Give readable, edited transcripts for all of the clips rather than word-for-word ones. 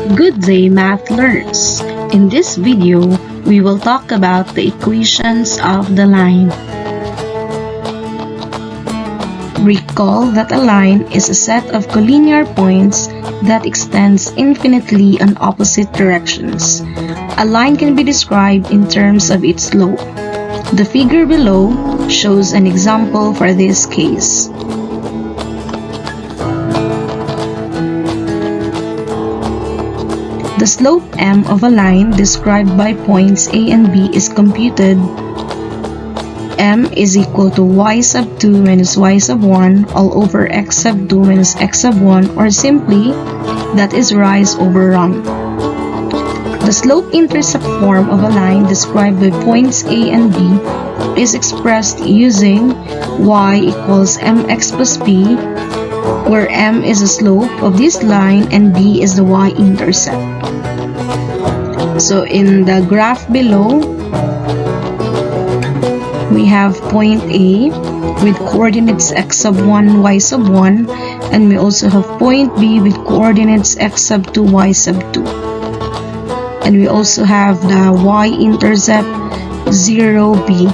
Good day, math learners! In this video, we will talk about the equations of the line. Recall that a line is a set of collinear points that extends infinitely in opposite directions. A line can be described in terms of its slope. The figure below shows an example for this case. The slope m of a line described by points A and B is computed. M is equal to y sub 2 minus y sub 1 all over x sub 2 minus x sub 1, or simply, that is rise over run. The slope-intercept form of a line described by points A and B is expressed using y equals mx plus b, where m is the slope of this line and b is the y-intercept. So in the graph below, we have point A with coordinates x sub 1, y sub 1, and we also have point B with coordinates x sub 2, y sub 2. And we also have the y-intercept 0, b.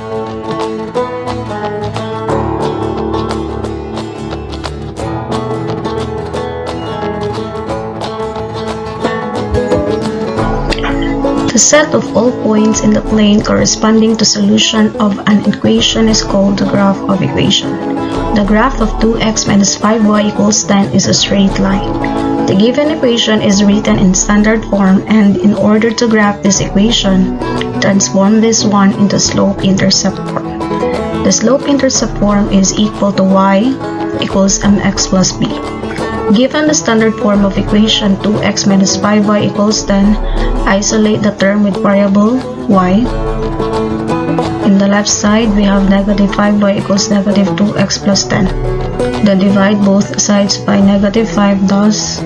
The set of all points in the plane corresponding to solution of an equation is called the graph of equation. The graph of 2x minus 5y equals 10 is a straight line. The given equation is written in standard form, and in order to graph this equation, transform this one into slope-intercept form. The slope-intercept form is equal to y equals mx plus b. Given the standard form of equation 2x minus 5y equals 10, isolate the term with variable y. In the left side, we have negative 5y equals negative 2x plus 10. Then divide both sides by negative 5, thus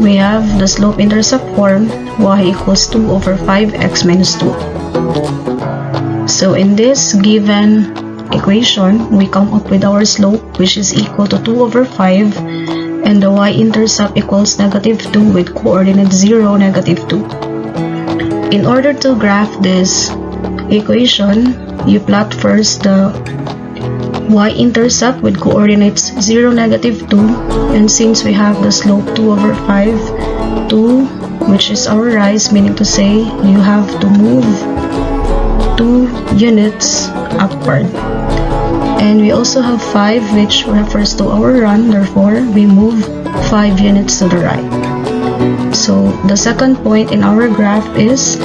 we have the slope-intercept form y equals 2 over 5x minus 2. So in this given equation, we come up with our slope, which is equal to 2 over 5, and the y-intercept equals negative 2 with coordinates 0, negative 2. In order to graph this equation, you plot first the y-intercept with coordinates 0, negative 2, and since we have the slope 2 over 5, 2, which is our rise, meaning to say you have to move 2 units upward. And we also have 5, which refers to our run, therefore we move 5 units to the right. So the second point in our graph is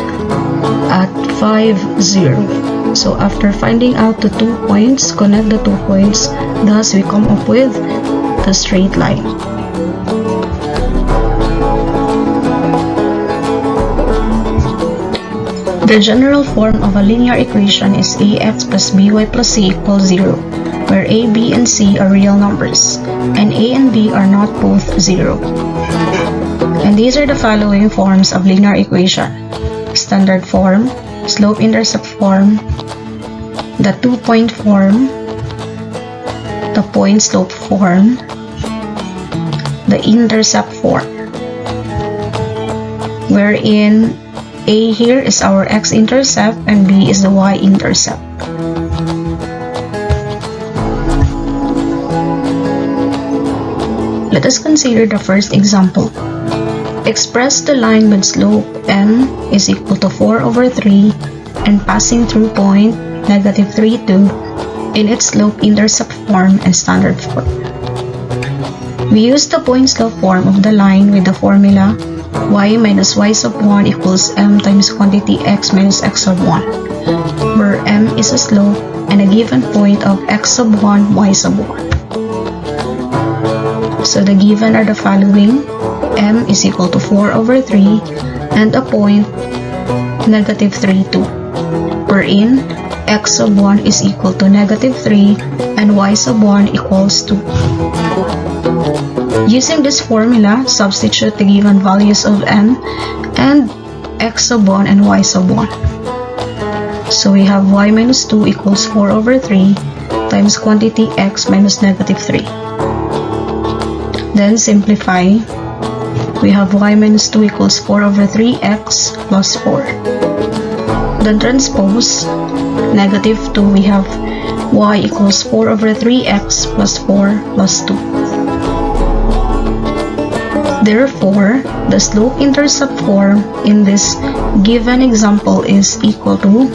at 5, 0. So after finding out the 2 points, connect the 2 points, thus we come up with the straight line. The general form of a linear equation is ax plus by plus c equals 0, where a, b, and c are real numbers, and a and b are not both 0. And these are the following forms of linear equation: standard form, slope-intercept form, the 2-point form, the point-slope form, the intercept form, wherein A here is our x-intercept and B is the y-intercept. Let us consider the first example. Express the line with slope m is equal to 4 over 3 and passing through point negative 3, 2 in its slope-intercept form and standard form. We use the point-slope form of the line with the formula y minus y sub 1 equals m times quantity x minus x sub 1, where m is a slope and a given point of x sub 1, y sub 1. So the given are the following: m is equal to 4 over 3 and a point negative 3, 2, wherein x sub 1 is equal to negative 3 and y sub 1 equals 2. Using this formula, substitute the given values of m and x sub 1 and y sub 1. So we have y minus 2 equals 4 over 3 times quantity x minus negative 3. Then simplify. we have y minus 2 equals 4 over 3x plus 4. Then transpose negative 2, we have y equals 4 over 3x plus 4 plus 2. Therefore, the slope-intercept form in this given example is equal to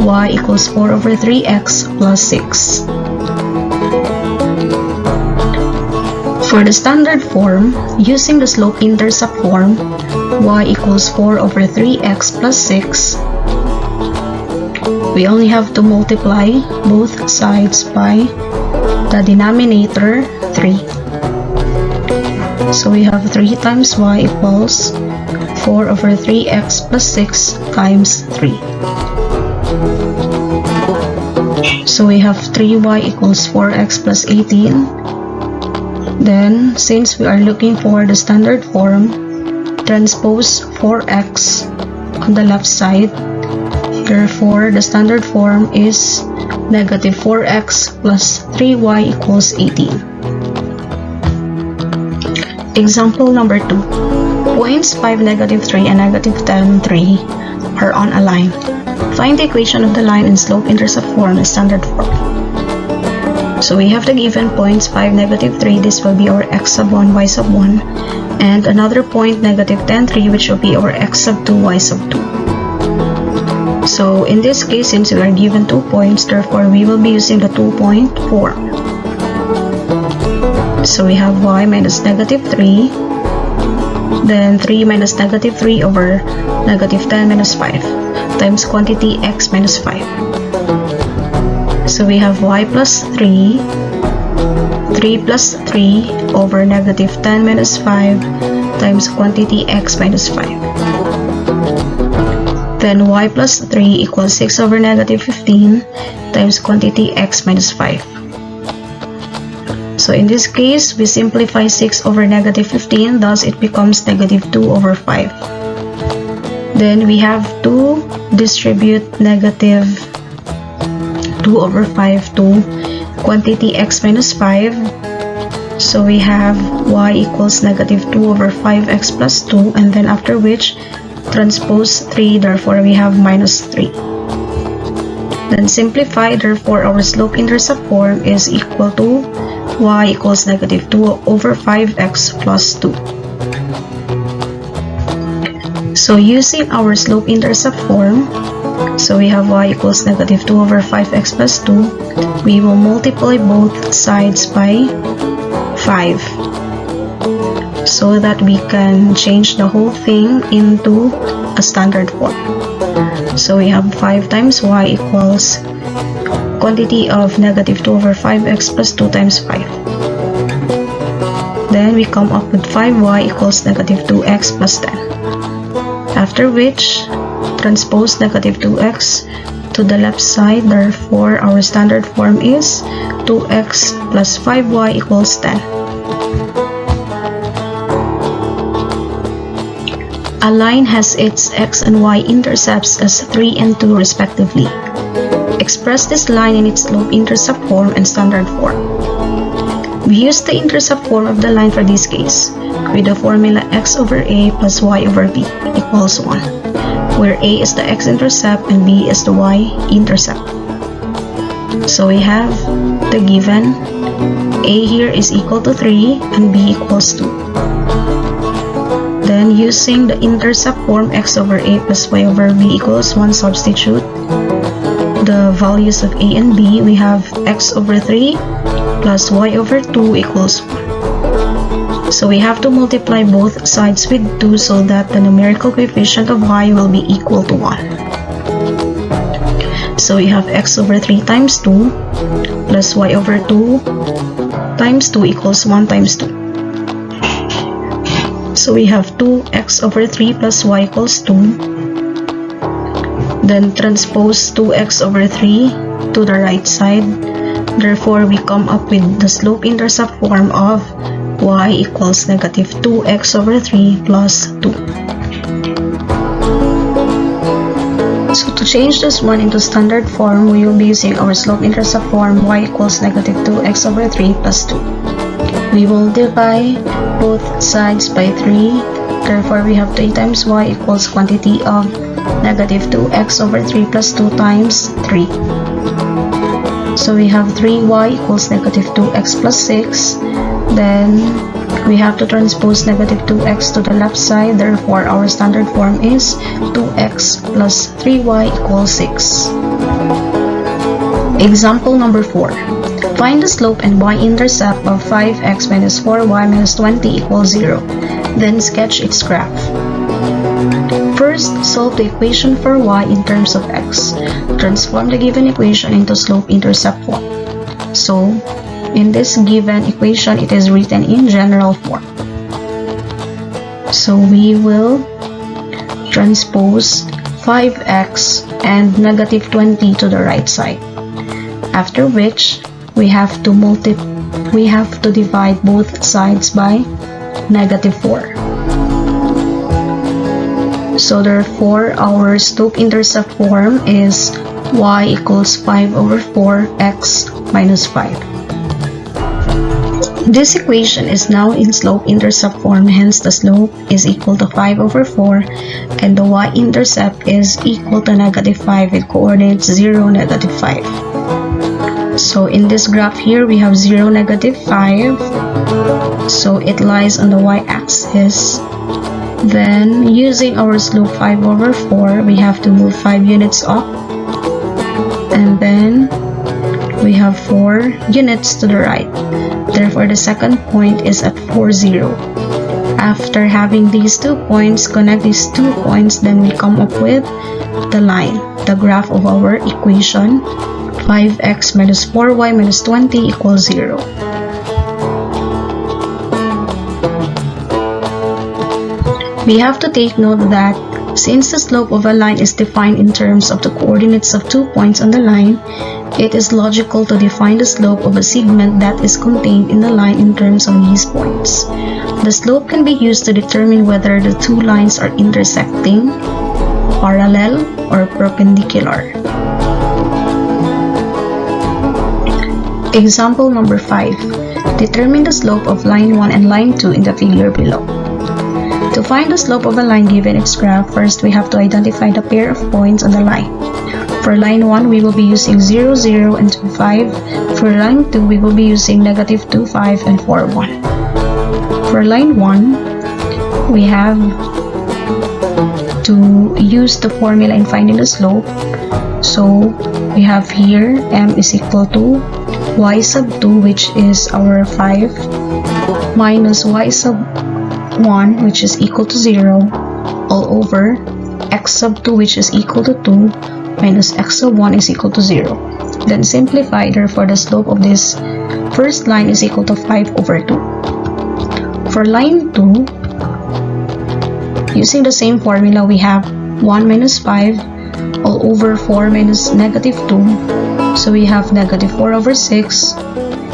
y equals 4 over 3x plus 6. For the standard form, using the slope-intercept form, y equals 4 over 3x plus 6, we only have to multiply both sides by the denominator 3. So we have 3 times y equals 4 over 3x plus 6 times 3. So we have 3y equals 4x plus 18. Then, since we are looking for the standard form, transpose 4x on the left side. Therefore, the standard form is negative 4x plus 3y equals 18. Example number 2. Points 5, negative 3, and negative 10, 3 are on a line. Find the equation of the line in slope-intercept form and standard form. So we have the given points 5, negative 3, this will be our x sub 1, y sub 1, and another point negative 10, 3, which will be our x sub 2, y sub 2. So in this case, since we are given 2 points, therefore we will be using the 2-point form. So we have y minus negative 3, then 3 minus negative 3 over negative 10 minus 5 times quantity x minus 5. So we have y plus 3, 3 plus 3 over negative 10 minus 5 times quantity x minus 5. Then y plus 3 equals 6 over negative 15 times quantity x minus 5. So in this case, we simplify 6 over negative 15, thus it becomes negative 2 over 5. Then we have to distribute negative 2 over 5 to quantity x minus 5. So we have y equals negative 2 over 5x plus 2, and then after which transpose 3, therefore we have minus 3. Then simplify, therefore our slope-intercept form is equal to y equals negative 2 over 5x plus 2. So using our slope-intercept form, so we have y equals negative 2 over 5x plus 2, we will multiply both sides by 5 so that we can change the whole thing into a standard form. So we have 5 times y equals quantity of negative 2 over 5x plus 2 times 5. Then we come up with 5y equals negative 2x plus 10. After which, transpose negative 2x to the left side, therefore our standard form is 2x plus 5y equals 10. A line has its x and y intercepts as 3 and 2 respectively. Express this line in its slope-intercept form and standard form. We use the intercept form of the line for this case with the formula x over a plus y over b equals 1, where a is the x-intercept and b is the y-intercept. So we have the given a here is equal to 3 and b equals 2. Then using the intercept form x over a plus y over b equals 1, substitute the values of a and b. We have x over 3 plus y over 2 equals 1. So we have to multiply both sides with 2 so that the numerical coefficient of y will be equal to 1. So we have x over 3 times 2 plus y over 2 times 2 equals 1 times 2. So we have 2x over 3 plus y equals 2. Then transpose 2x over 3 to the right side. Therefore, we come up with the slope-intercept form of y equals negative 2x over 3 plus 2. So to change this one into standard form, we will be using our slope-intercept form y equals negative 2x over 3 plus 2. We will divide both sides by 3 Therefore, we have 3 times y equals quantity of negative 2x over 3 plus 2 times 3. So we have 3y equals negative 2x plus 6. Then we have to transpose negative 2x to the left side. Therefore, our standard form is 2x plus 3y equals 6. Example number 4. Find the slope and y-intercept of 5x minus 4y minus 20 equals 0. Then sketch its graph. First, solve the equation for y in terms of x. Transform the given equation into slope-intercept form. So, in this given equation, it is written in general form. So, we will transpose 5x and negative 20 to the right side. After which, we have to divide both sides by negative 4. So therefore, our slope-intercept form is y equals 5 over 4 x minus 5. This equation is now in slope-intercept form, hence the slope is equal to 5 over 4 and the y-intercept is equal to negative 5 with coordinates 0, negative 5. So in this graph here, we have 0, negative 5. So it lies on the y-axis. Then, using our slope 5 over 4, we have to move 5 units up. And then, we have 4 units to the right. Therefore, the second point is at 4, 0. After having these 2 points, connect these 2 points, then we come up with the line, the graph of our equation. 5x minus 4y minus 20 equals 0. We have to take note that since the slope of a line is defined in terms of the coordinates of 2 points on the line, it is logical to define the slope of a segment that is contained in the line in terms of these points. The slope can be used to determine whether the 2 lines are intersecting, parallel, or perpendicular. Example number 5. Determine the slope of line 1 and line 2 in the figure below. To find the slope of a line given its graph, first we have to identify the pair of points on the line. For line 1, we will be using 0, 0, and 2, 5. For line 2, we will be using negative 2, 5, and 4, 1. For line 1, we have to use the formula in finding the slope. So, we have here m is equal to y sub 2, which is our 5, minus y sub 1, which is equal to 0, all over x sub 2, which is equal to 2, minus x sub 1 is equal to 0. Then simplify, therefore the slope of this first line is equal to 5 over 2. For line 2, using the same formula, we have 1 minus 5 all over 4 minus negative 2. So we have negative 4 over 6.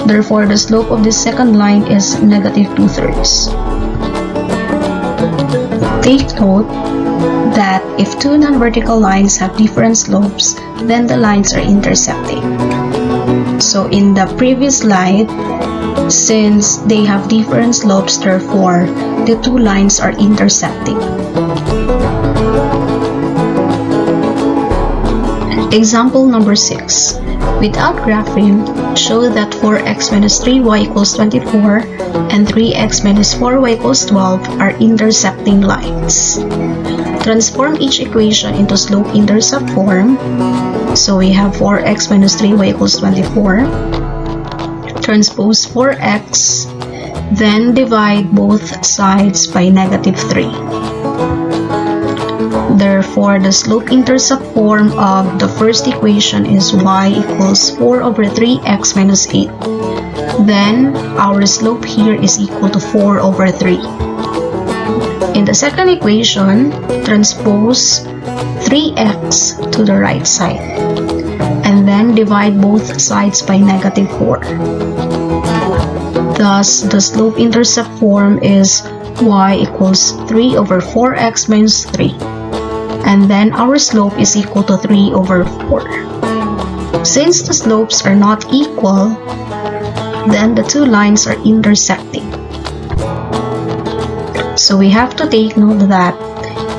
Therefore, the slope of this second line is negative 2/3. Take note that if 2 non-vertical lines have different slopes, then the lines are intersecting. So in the previous slide, since they have different slopes, therefore, the 2 lines are intersecting. Example number 6. Without graphing, show that 4x minus 3y equals 24 and 3x minus 4y equals 12 are intersecting lines. Transform each equation into slope-intercept form. So we have 4x minus 3y equals 24. Transpose 4x, then divide both sides by negative 3. Therefore, the slope-intercept form of the first equation is y equals 4 over 3x minus 8. Then, our slope here is equal to 4 over 3. In the second equation, transpose 3x to the right side. And then divide both sides by negative 4. Thus, the slope-intercept form is y equals 3 over 4x minus 3. And then our slope is equal to 3 over 4. Since the slopes are not equal, then the 2 lines are intersecting. So we have to take note that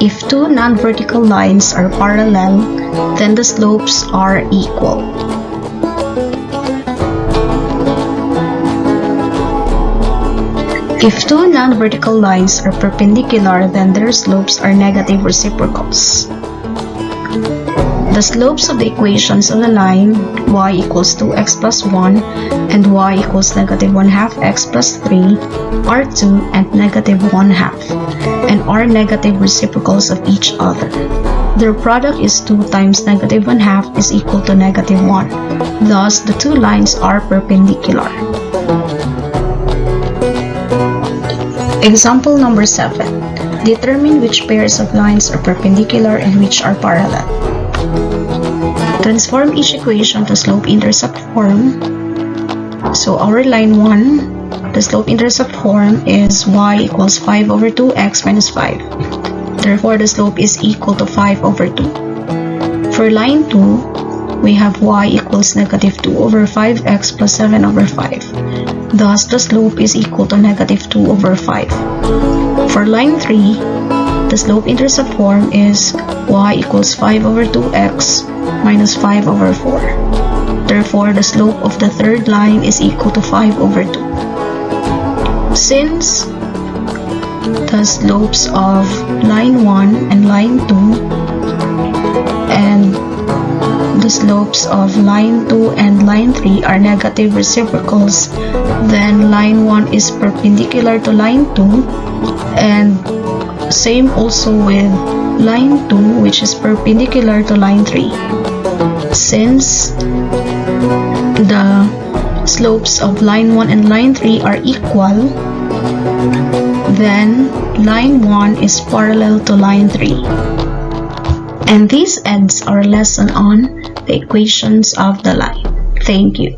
if two non-vertical lines are parallel, then the slopes are equal. If two non-vertical lines are perpendicular, then their slopes are negative reciprocals. The slopes of the equations of the line y equals 2x plus 1 and y equals negative 1/2 x plus 3 are 2 and negative 1/2 and are negative reciprocals of each other. Their product is 2 times negative 1/2 is equal to negative 1. Thus, the two lines are perpendicular. Example number 7. Determine which pairs of lines are perpendicular and which are parallel. Transform each equation to slope-intercept form. So our line 1, the slope-intercept form is y equals 5 over 2x minus 5. Therefore, the slope is equal to 5 over 2. For line 2, we have y equals negative 2 over 5x plus 7 over 5. Thus, the slope is equal to negative 2 over 5. For line 3, the slope-intercept form is y equals 5 over 2x minus 5 over 4. Therefore, the slope of the third line is equal to 5 over 2. Since the slopes of line 1 and line 2 and the slopes of line 2 and line 3 are negative reciprocals, then line 1 is perpendicular to line 2, and same also with line 2, which is perpendicular to line 3. Since the slopes of line 1 and line 3 are equal, then line 1 is parallel to line 3. And this ends our lesson on the equations of the line. Thank you.